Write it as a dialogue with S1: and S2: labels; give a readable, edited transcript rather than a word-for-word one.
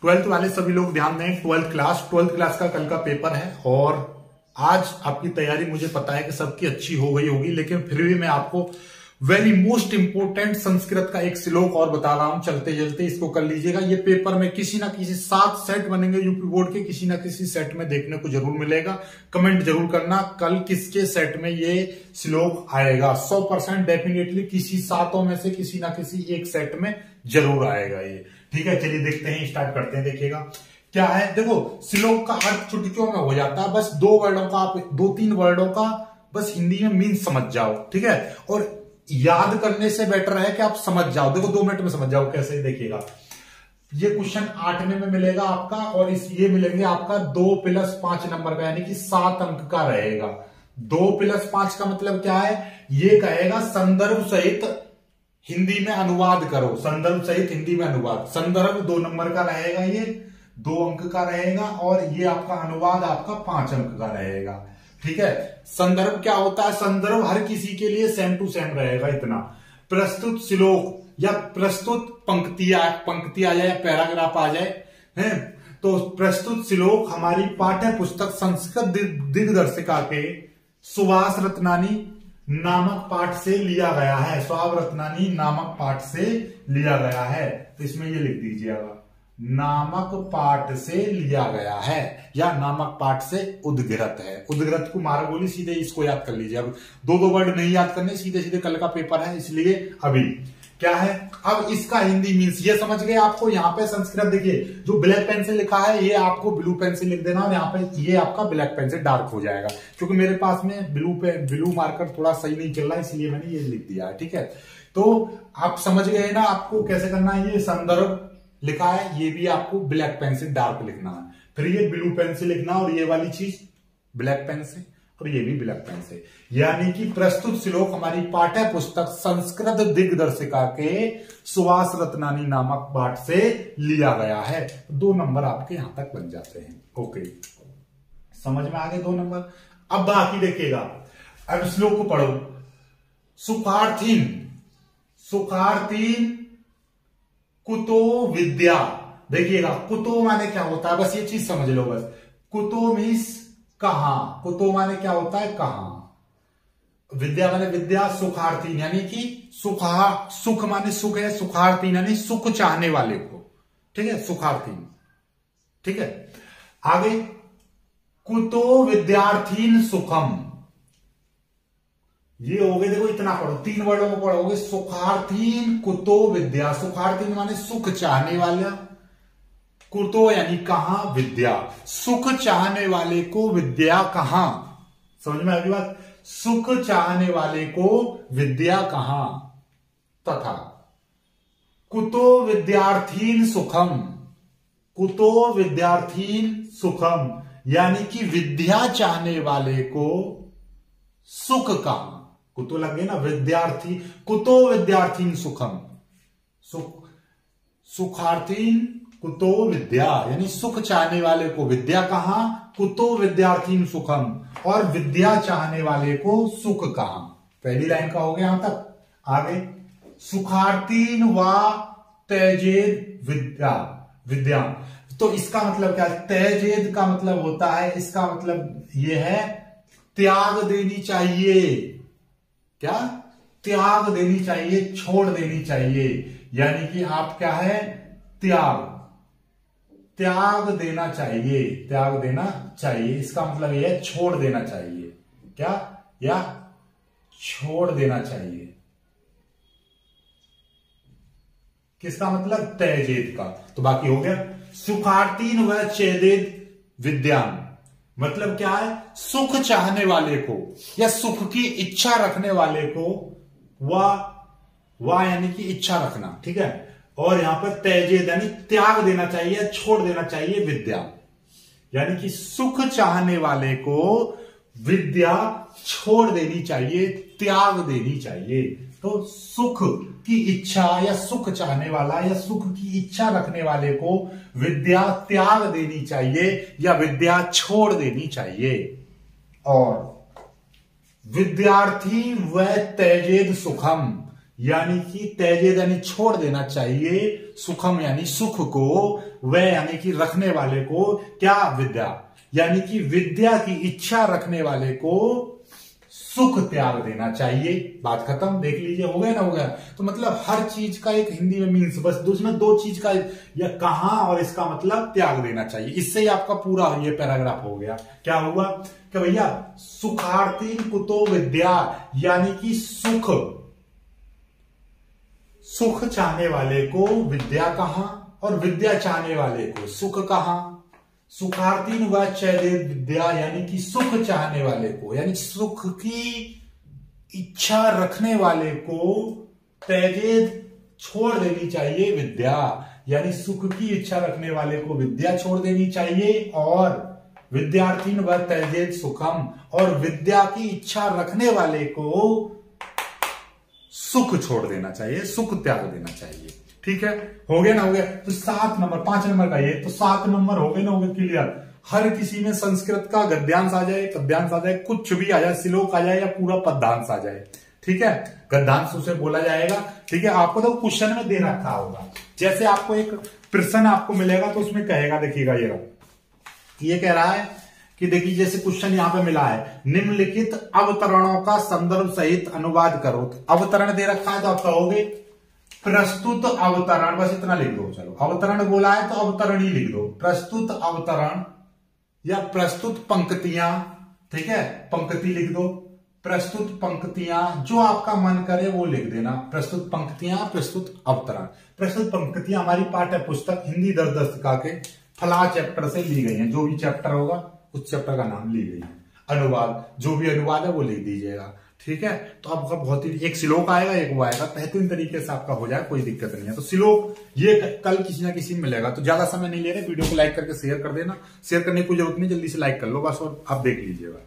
S1: Twelfth वाले सभी लोग ध्यान दें, ट्वेल्थ क्लास का कल का पेपर है और आज आपकी तैयारी मुझे पता है कि सबकी अच्छी हो गई होगी, लेकिन फिर भी मैं आपको वेरी मोस्ट इंपोर्टेंट संस्कृत का एक श्लोक और बता रहा हूं, चलते चलते इसको कर लीजिएगा। ये पेपर में किसी ना किसी 7 सेट बनेंगे यूपी बोर्ड के, किसी ना किसी सेट में देखने को जरूर मिलेगा। कमेंट जरूर करना कल किसके सेट में ये श्लोक आएगा। 100% डेफिनेटली किसी 7 में से किसी ना किसी एक सेट में जरूर आएगा ये। ठीक है, चलिए देखते हैं, स्टार्ट करते हैं। देखिएगा क्या है, देखो श्लोक का अर्थ चुटकियों में हो जाता है। बस 2-3 वर्डों का बस हिंदी में मीन समझ जाओ, ठीक है। और याद करने से बेटर है कि आप समझ जाओ। देखो 2 मिनट में समझ जाओ कैसे। देखिएगा ये क्वेश्चन 8वें में मिलेगा आपका, और ये मिलेंगे आपका 2+5 नंबर का, यानी कि 7 अंक का रहेगा। 2+5 का मतलब क्या है, ये कहेगा संदर्भ सहित हिंदी में अनुवाद करो। संदर्भ सहित हिंदी में अनुवाद, संदर्भ 2 नंबर का रहेगा, ये 2 अंक का रहेगा, और ये आपका अनुवाद आपका 5 अंक का रहेगा। ठीक है, संदर्भ क्या होता है, संदर्भ हर किसी के लिए सेम टू सेम रहेगा इतना। प्रस्तुत श्लोक या प्रस्तुत पंक्ति आ जाए, पैराग्राफ आ जाए, है तो प्रस्तुत श्लोक हमारी पाठ्य पुस्तक संस्कृत दिग्दर्शिका के सुभाष रत्नानी नामक पाठ से लिया गया है। सुभाष रत्नानी नामक पाठ से लिया गया है, तो इसमें ये लिख दीजिएगा, नामक पाठ से लिया गया है या नामक पाठ से उद्गृत है। उद्गृत को मारा बोली, सीधे इसको याद कर लीजिए। अब 2 वर्ड नहीं याद करने, सीधे सीधे कल का पेपर है, इसलिए अभी क्या है, अब इसका हिंदी मीन्स ये समझ गए आपको। यहाँ पे संस्कृत देखिए, जो ब्लैक पेन से लिखा है ये आपको ब्लू पेन से लिख देना, और यहाँ पे ये आपका ब्लैक पेन से डार्क हो जाएगा, क्योंकि मेरे पास में ब्लू मार्कर थोड़ा सही नहीं चल रहा है, इसलिए मैंने ये लिख दिया है। ठीक है, तो आप समझ गए ना आपको कैसे करना है। ये संदर्भ लिखा है, ये भी आपको ब्लैक पेन से डार्क लिखना है, फिर ये ब्लू पेन से लिखना, और ये वाली चीज ब्लैक पेन से, और ये भी ब्लैक पेन से। यानी कि प्रस्तुत श्लोक हमारी पाठ्य पुस्तक संस्कृत दिग्दर्शिका के सुभाष रत्नानी नामक पाठ से लिया गया है। 2 नंबर आपके यहां तक बन जाते हैं। ओके, समझ में आ गए 2 नंबर। अब बाकी देखिएगा, अब श्लोक को पढ़ो। सुखार्थीन कुतो विद्या। देखिएगा कुतो माने क्या होता है, बस ये चीज समझ लो बस। कुतो मीन्स कहां, कुतो माने क्या होता है, कहां। विद्या माने विद्या, सुखार्थी यानी कि सुख माने सुख है, सुखार्थी यानी सुख चाहने वाले को। ठीक है, सुखार्थी। ठीक है, आगे कुतो विद्यार्थीन सुखम, ये हो गए। देखो इतना पढ़ो, 3 वर्डों में पढ़ोगे। सुखार्थीन कुतो विद्या, सुखार्थीन माने सुख चाहने वाला, कुतो यानी कहां, विद्या। सुख चाहने वाले को विद्या कहां, समझ में आ गई बात। सुख चाहने वाले को विद्या कहां, तथा कुतो विद्यार्थीन सुखम, कुतो विद्यार्थीन सुखम यानी कि विद्या चाहने वाले को सुख कहां। कुतो लगे ना, विद्यार्थी, कुतो विद्यार्थीन सुखम, सुखार्थीन कुतो विद्या यानी सुख चाहने वाले को विद्या कहां, कुतो विद्यार्थीन सुखम, और विद्या चाहने वाले को सुख कहां। पहली लाइन का हो गया यहां तक। आगे सुखार्थीन व त्यजेद विद्या, तो इसका मतलब क्या है, त्यजेद का मतलब होता है, इसका मतलब यह है त्याग देनी चाहिए। क्या, त्याग देनी चाहिए, छोड़ देनी चाहिए, यानी कि आप क्या है, त्याग देना चाहिए, त्याग देना चाहिए। इसका मतलब यह है छोड़ देना चाहिए, क्या, या छोड़ देना चाहिए। किसका मतलब, त्यजेद का। तो बाकी हो गया सुखार्थीन व चेदेद विद्यान, मतलब क्या है, सुख चाहने वाले को या सुख की इच्छा रखने वाले को, वाह यानी कि इच्छा रखना। ठीक है, और यहां पर त्यजेद यानी त्याग देना चाहिए, छोड़ देना चाहिए विद्या, यानी कि सुख चाहने वाले को विद्या छोड़ देनी चाहिए, त्याग देनी चाहिए। तो सुख की इच्छा या सुख चाहने वाला या सुख की इच्छा रखने वाले को विद्या त्याग देनी चाहिए या विद्या छोड़ देनी चाहिए। और विद्यार्थी व त्यजेद सुखम, यानी कि त्यजेत यानी छोड़ देना चाहिए, सुखम यानी सुख को, वह यानी कि रखने वाले को, क्या विद्या यानी कि विद्या की इच्छा रखने वाले को सुख त्याग देना चाहिए। बात खत्म। देख लीजिए, हो गया ना, हो गया। तो मतलब हर चीज का एक हिंदी में मीन्स, बस उसमें दो चीज का, या कहां और इसका मतलब त्याग देना चाहिए। इससे ही आपका पूरा ये पैराग्राफ हो गया। क्या हुआ कि भैया सुखार्थी कुतो विद्या, यानी कि सुख चाहने वाले को विद्या कहां और विद्या चाहने वाले को सुख कहां। सुखार्थी व त्यजेत विद्या, यानी कि सुख चाहने वाले को, यानी सुख की इच्छा रखने वाले को त्यजेत छोड़ देनी चाहिए विद्या, यानी सुख की इच्छा रखने वाले को विद्या छोड़ देनी चाहिए, और विद्यार्थी व त्यजेत सुखम, और विद्या की इच्छा रखने वाले को सुख छोड़ देना चाहिए, सुख त्याग देना चाहिए। ठीक है, हो गया ना, हो गया। तो 7 नंबर, 5 नंबर का ये, तो 7 नंबर हो गए ना, हो गए क्लियर। हर किसी में संस्कृत का गद्यांश आ जाए, पद्यांश आ जाए, कुछ भी आ जाए, श्लोक आ जाए या पूरा पद्यांश आ जाए, ठीक है, गद्यांश उसे बोला जाएगा। ठीक है, आपको तो क्वेश्चन में दे रखा होगा, जैसे आपको एक प्रश्न आपको मिलेगा तो उसमें कहेगा, देखिएगा ये कह रहा है कि देखिए जैसे क्वेश्चन यहां पे मिला है, निम्नलिखित अवतरणों का संदर्भ सहित अनुवाद करो। तो अवतरण दे रखा है तो आप कहोगे प्रस्तुत अवतरण, बस इतना लिख दो। चलो, अवतरण बोला है तो अवतरण ही लिख दो, प्रस्तुत अवतरण या प्रस्तुत पंक्तियां। ठीक है, पंक्ति लिख दो, प्रस्तुत पंक्तियां, जो आपका मन करे वो लिख देना। प्रस्तुत पंक्तियां, प्रस्तुत अवतरण। प्रस्तुत पंक्तियां हमारी पाठ्य पुस्तक हिंदी 10 दस्तका के फला चैप्टर से ली गई है। जो भी चैप्टर होगा उस चैप्टर का नाम ली गई है। अनुवाद, जो भी अनुवाद है वो लिख दीजिएगा। ठीक है, तो आपका बहुत ही, एक श्लोक आएगा, एक वो आएगा, बेहतरीन तरीके से आपका हो जाए, कोई दिक्कत नहीं है। तो श्लोक ये कल किसी ना किसी में मिलेगा। तो ज्यादा समय नहीं ले रहे, वीडियो को लाइक करके शेयर कर देना। शेयर करने की कोई जरूरत नहीं, जल्दी से लाइक कर लो बस, और आप देख लीजिएगा।